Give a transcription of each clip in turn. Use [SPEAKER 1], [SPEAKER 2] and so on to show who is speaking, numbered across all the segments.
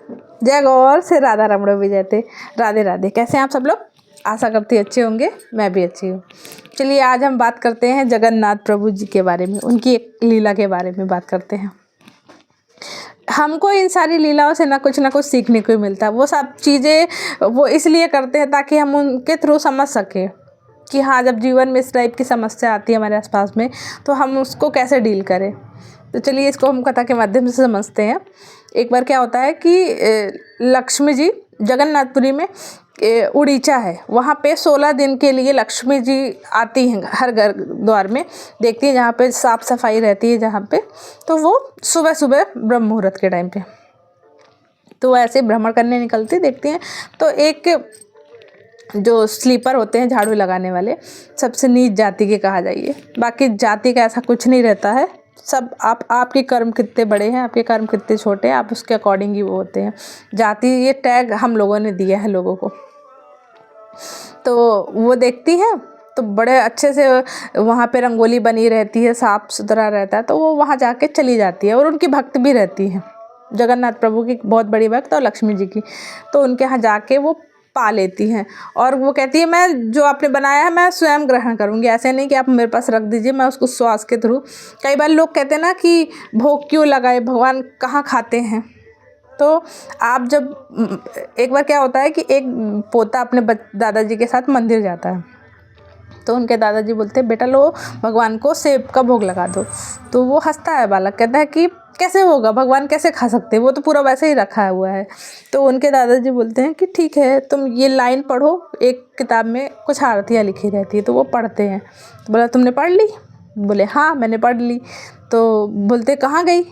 [SPEAKER 1] जय गौर से राधा रमण विजयते। राधे राधे। कैसे हैं आप सब लोग? आशा करती अच्छे होंगे, मैं भी अच्छी हूँ। चलिए आज हम बात करते हैं जगन्नाथ प्रभु जी के बारे में, उनकी एक लीला के बारे में बात करते हैं। हमको इन सारी लीलाओं से ना कुछ सीखने को मिलता है। वो सब चीज़ें वो इसलिए करते हैं ताकि हम उनके थ्रू समझ सकें कि हाँ, जब जीवन में इस टाइप की समस्या आती है हमारे आसपास में तो हम उसको कैसे डील करें। तो चलिए इसको हम कथा के माध्यम से समझते हैं। एक बार क्या होता है कि लक्ष्मी जी जगन्नाथपुरी में उड़ीचा है, वहाँ पे 16 दिन के लिए लक्ष्मी जी आती हैं हर घर द्वार में, देखती हैं जहाँ पे साफ़ सफाई रहती है जहाँ पे, तो वो सुबह सुबह ब्रह्म मुहूर्त के टाइम पे तो वो ऐसे भ्रमण करने निकलती देखती हैं। तो एक जो स्लीपर होते हैं झाड़ू लगाने वाले, सबसे नीच जाति के कहा जाइए, बाकी जाति का ऐसा कुछ नहीं रहता है। सब आपके कर्म कितने बड़े हैं, आपके कर्म कितने छोटे हैं, आप उसके अकॉर्डिंग ही वो होते हैं। जाति ये टैग हम लोगों ने दिया है लोगों को। तो वो देखती है तो बड़े अच्छे से वहाँ पे रंगोली बनी रहती है, साफ़ सुथरा रहता है, तो वो वहाँ जाके चली जाती है। और उनकी भक्त भी रहती है, जगन्नाथ प्रभु की बहुत बड़ी भक्त और लक्ष्मी जी की। तो उनके यहाँ जाके वो पा लेती हैं और वो कहती है मैं जो आपने बनाया है मैं स्वयं ग्रहण करूँगी, ऐसे नहीं कि आप मेरे पास रख दीजिए, मैं उसको श्वास के थ्रू। कई बार लोग कहते हैं ना कि भोग क्यों लगाए, भगवान कहाँ खाते हैं। तो आप जब एक बार क्या होता है कि एक पोता अपने दादाजी के साथ मंदिर जाता है, तो उनके दादाजी बोलते हैं बेटा लो भगवान को सेब का भोग लगा दो। तो वो हंसता है बालक, कहता है कि कैसे होगा, भगवान कैसे खा सकते हैं, वो तो पूरा वैसे ही रखा हुआ है। तो उनके दादाजी बोलते हैं कि ठीक है तुम ये लाइन पढ़ो, एक किताब में कुछ आरतियाँ लिखी रहती है, तो वो पढ़ते हैं। तो बोला तुमने पढ़ ली? बोले हाँ मैंने पढ़ ली। तो बोलते कहाँ गई?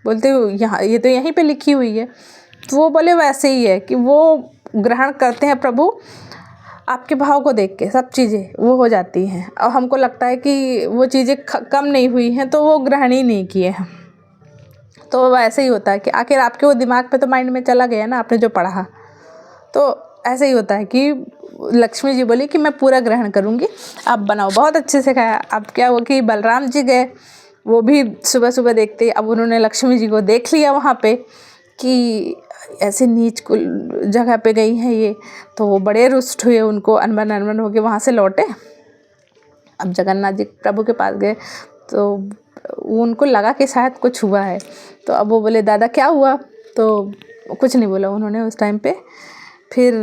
[SPEAKER 1] बोलते यहाँ, ये तो यहीं पे लिखी हुई है। तो वो बोले वैसे ही है कि वो ग्रहण करते हैं प्रभु, आपके भाव को देख के सब चीज़ें वो हो जाती हैं। और हमको लगता है कि वो चीज़ें कम नहीं हुई हैं तो वो ग्रहण ही नहीं किए हैं। तो वैसे ही होता है कि आखिर आपके वो दिमाग पे तो माइंड में चला गया ना आपने जो पढ़ा। तो ऐसे ही होता है कि लक्ष्मी जी बोली कि मैं पूरा ग्रहण करूँगी, आप बनाओ। बहुत अच्छे से खाया। अब क्या हुआ कि बलराम जी गए, वो भी सुबह सुबह देखते, अब उन्होंने लक्ष्मी जी को देख लिया वहाँ पे कि ऐसे नीच जगह पे गई हैं ये, तो वो बड़े रुष्ट हुए, उनको अनबन अनबन होके वहाँ से लौटे। अब जगन्नाथ जी प्रभु के पास गए तो उनको लगा कि शायद कुछ हुआ है। तो अब वो बोले दादा क्या हुआ? तो कुछ नहीं बोला उन्होंने उस टाइम पे। फिर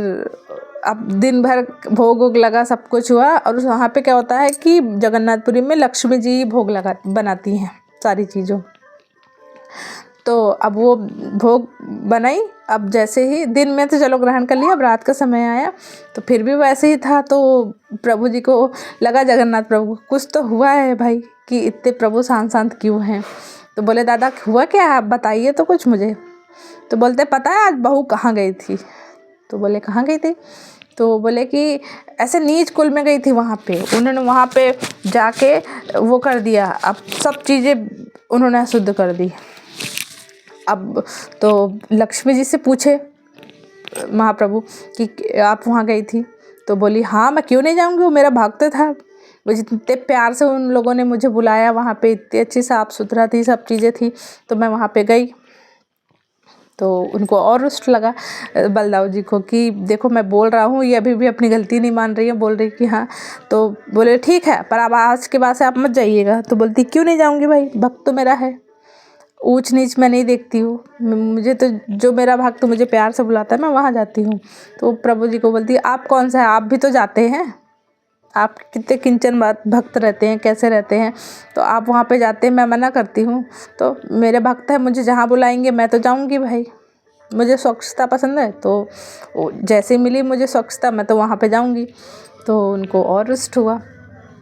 [SPEAKER 1] अब दिन भर भोग वोग लगा, सब कुछ हुआ। और वहाँ पे क्या होता है कि जगन्नाथपुरी में लक्ष्मी जी भोग बनाती हैं सारी चीज़ों। तो अब वो भोग बनाई। अब जैसे ही दिन में तो चलो ग्रहण कर लिया, अब रात का समय आया तो फिर भी वैसे ही था। तो प्रभु जी को लगा जगन्नाथ प्रभु कुछ तो हुआ है भाई, कि इतने प्रभु शांत शांत क्यों हैं। तो बोले दादा हुआ क्या है, आप बताइए तो कुछ मुझे। तो बोलते पता है आज बहू कहाँ गई थी? तो बोले कहाँ गई थी? तो बोले कि ऐसे नीच कुल में गई थी, वहाँ पे उन्होंने वहाँ पे जाके वो कर दिया, अब सब चीज़ें उन्होंने अशुद्ध कर दी। अब तो लक्ष्मी जी से पूछे महाप्रभु कि आप वहाँ गई थी? तो बोली हाँ मैं क्यों नहीं जाऊँगी, वो मेरा भक्त था, वो जितने प्यार से उन लोगों ने मुझे बुलाया, वहाँ पे इतनी अच्छी साफ़ सुथरा थी, सब चीज़ें थी, तो मैं वहाँ पे गई। तो उनको और रुष्ट लगा बलदाऊ जी को कि देखो मैं बोल रहा हूँ, ये अभी भी अपनी गलती नहीं मान रही है, बोल रही कि हाँ। तो बोले ठीक है पर अब आज के बाद से आप मत जाइएगा। तो बोलती क्यों नहीं जाऊँगी भाई, भक्त तो मेरा है, ऊंच नीच मैं नहीं देखती हूँ, मुझे तो जो मेरा भक्त मुझे प्यार से बुलाता है मैं वहाँ जाती हूँ। तो प्रभु जी को बोलती है आप कौन सा है, आप भी तो जाते हैं, आप कितने किंचन भक्त रहते हैं, कैसे रहते हैं, तो आप वहाँ पे जाते हैं, मैं मना करती हूँ। तो मेरे भक्त है, मुझे जहाँ बुलाएंगे मैं तो जाऊँगी भाई, मुझे स्वच्छता पसंद है, तो जैसे मिली मुझे स्वच्छता मैं तो वहाँ पे जाऊँगी। तो उनको और रुष्ट हुआ।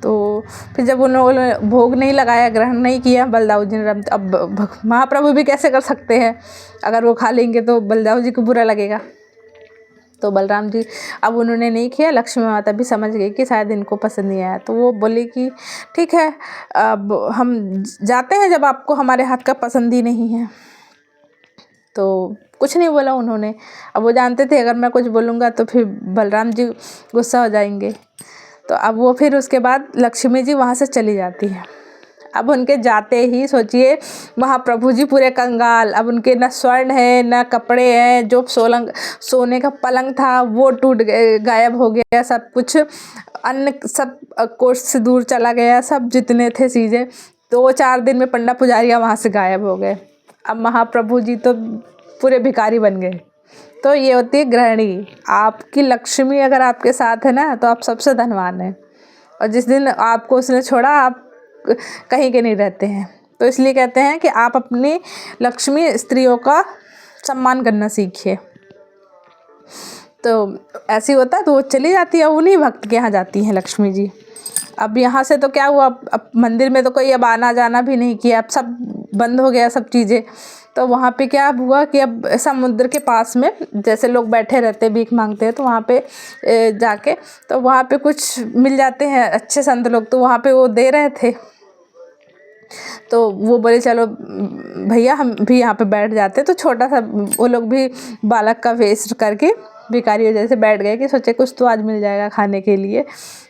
[SPEAKER 1] तो फिर जब उन्होंने भोग नहीं लगाया, ग्रहण नहीं किया बलदाऊ जी ने, अब महाप्रभु भी कैसे कर सकते हैं, अगर वो खा लेंगे तो बलदाऊ जी को बुरा लगेगा। तो बलराम जी अब उन्होंने नहीं किया। लक्ष्मी माता भी समझ गई कि शायद इनको पसंद नहीं आया, तो वो बोली कि ठीक है अब हम जाते हैं जब आपको हमारे हाथ का पसंद ही नहीं है। तो कुछ नहीं बोला उन्होंने। अब वो जानते थे अगर मैं कुछ बोलूँगा तो फिर बलराम जी गुस्सा हो जाएंगे। तो अब वो फिर उसके बाद लक्ष्मी जी वहाँ से चली जाती है। अब उनके जाते ही सोचिए महाप्रभु जी पूरे कंगाल, अब उनके न स्वर्ण है न कपड़े हैं, जो सोने का पलंग था वो टूट गायब हो गया, सब कुछ अन्न सब कोष से दूर चला गया, सब जितने थे चीज़ें 2-4 दिन में पंडा पुजारिया वहाँ से गायब हो गए। अब महाप्रभु जी तो पूरे भिखारी बन गए। तो ये होती है गृहिणी। आपकी लक्ष्मी अगर आपके साथ है ना तो आप सबसे धनवान हैं, और जिस दिन आपको उसने छोड़ा आप कहीं के नहीं रहते हैं। तो इसलिए कहते हैं कि आप अपनी लक्ष्मी स्त्रियों का सम्मान करना सीखिए। तो ऐसे होता है, तो वो चली जाती है, उन्हीं भक्त के यहाँ जाती हैं लक्ष्मी जी। अब यहाँ से तो क्या हुआ, अब मंदिर में तो कोई अब आना जाना भी नहीं किया, अब सब बंद हो गया सब चीज़ें। तो वहाँ पे क्या हुआ कि अब समुद्र के पास में जैसे लोग बैठे रहते भीख मांगते हैं, तो वहाँ पे जाके तो वहाँ पे कुछ मिल जाते हैं अच्छे संत लोग, तो वहाँ पे वो दे रहे थे। तो वो बोले चलो भैया हम भी यहाँ पे बैठ जाते। तो छोटा सा वो लोग भी बालक का वेश करके भिखारियों जैसे बैठ गए कि सोचे कुछ तो आज मिल जाएगा खाने के लिए।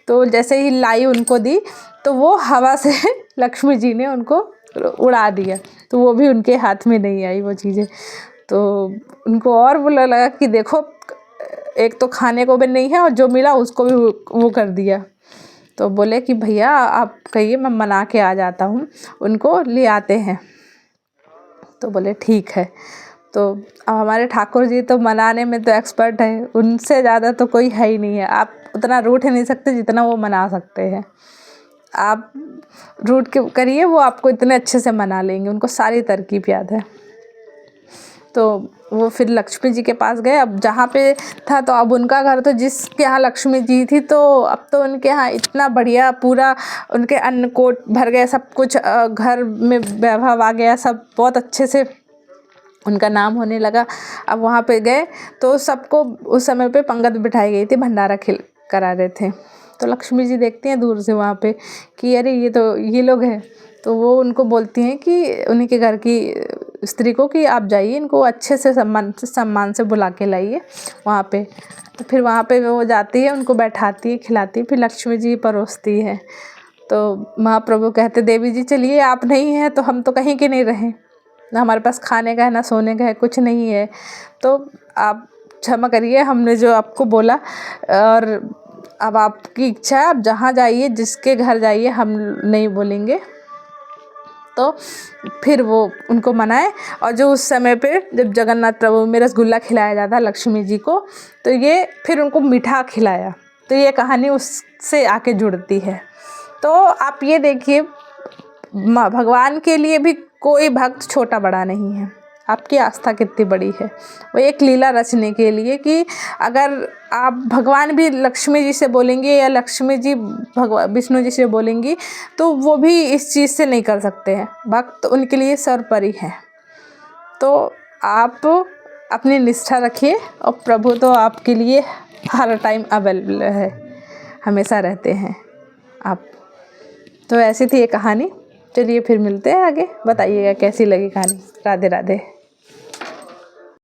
[SPEAKER 1] तो जैसे ही लाई उनको दी तो वो हवा से लक्ष्मी जी ने उनको उड़ा दिया, तो वो भी उनके हाथ में नहीं आई वो चीज़ें। तो उनको और बुरा लगा कि देखो एक तो खाने को भी नहीं है और जो मिला उसको भी वो कर दिया। तो बोले कि भैया आप कहिए मैं मना के आ जाता हूँ, उनको ले आते हैं। तो बोले ठीक है। तो अब हमारे ठाकुर जी तो मनाने में तो एक्सपर्ट है, उनसे ज़्यादा तो कोई है ही नहीं है। आप उतना रूठ नहीं सकते जितना वो मना सकते हैं। आप रूठ के करिए, वो आपको इतने अच्छे से मना लेंगे, उनको सारी तरकीब याद है। तो वो फिर लक्ष्मी जी के पास गए। अब जहाँ पे था तो अब उनका घर तो जिसके यहाँ लक्ष्मी जी थी, तो अब तो उनके यहाँ इतना बढ़िया पूरा उनके अन्नकूट भर गया, सब कुछ घर में वैभव आ गया, सब बहुत अच्छे से उनका नाम होने लगा। अब वहाँ पे गए तो सबको उस समय पे पंगत बिठाई गई थी, भंडारा करा रहे थे। तो लक्ष्मी जी देखती हैं दूर से वहाँ पे कि अरे ये लोग हैं। तो वो उनको बोलती हैं कि उन्हीं के घर की स्त्री को कि आप जाइए, इनको अच्छे से सम्मान से बुला के लाइए वहाँ पे। तो फिर वहाँ पे वो जाती है, उनको बैठाती है, खिलाती है, फिर लक्ष्मी जी परोसती है। तो महाप्रभु कहते देवी जी चलिए, आप नहीं हैं तो हम तो कहीं के नहीं रहें, ना हमारे पास खाने का है ना सोने का है, कुछ नहीं है। तो आप क्षमा करिए, हमने जो आपको बोला, और अब आपकी इच्छा है, आप जहाँ जाइए जिसके घर जाइए, हम नहीं बोलेंगे। तो फिर वो उनको मनाए। और जो उस समय पे जब जगन्नाथ प्रभु में रसगुल्ला खिलाया जाता है लक्ष्मी जी को, तो ये फिर उनको मीठा खिलाया। तो ये कहानी उससे आके जुड़ती है। तो आप ये देखिए, भगवान के लिए भी कोई भक्त छोटा बड़ा नहीं है। आपकी आस्था कितनी बड़ी है, वो एक लीला रचने के लिए कि अगर आप भगवान भी लक्ष्मी जी से बोलेंगे या लक्ष्मी जी विष्णु जी से बोलेंगी, तो वो भी इस चीज़ से नहीं कर सकते हैं। भक्त उनके लिए सर्वोपरि है। तो आप अपनी निष्ठा रखिए, और प्रभु तो आपके लिए हर टाइम अवेलेबल है, हमेशा रहते हैं आप। तो ऐसी थी ये कहानी। चलिए फिर मिलते हैं आगे, बताइएगा कैसी लगी कहानी। राधे राधे।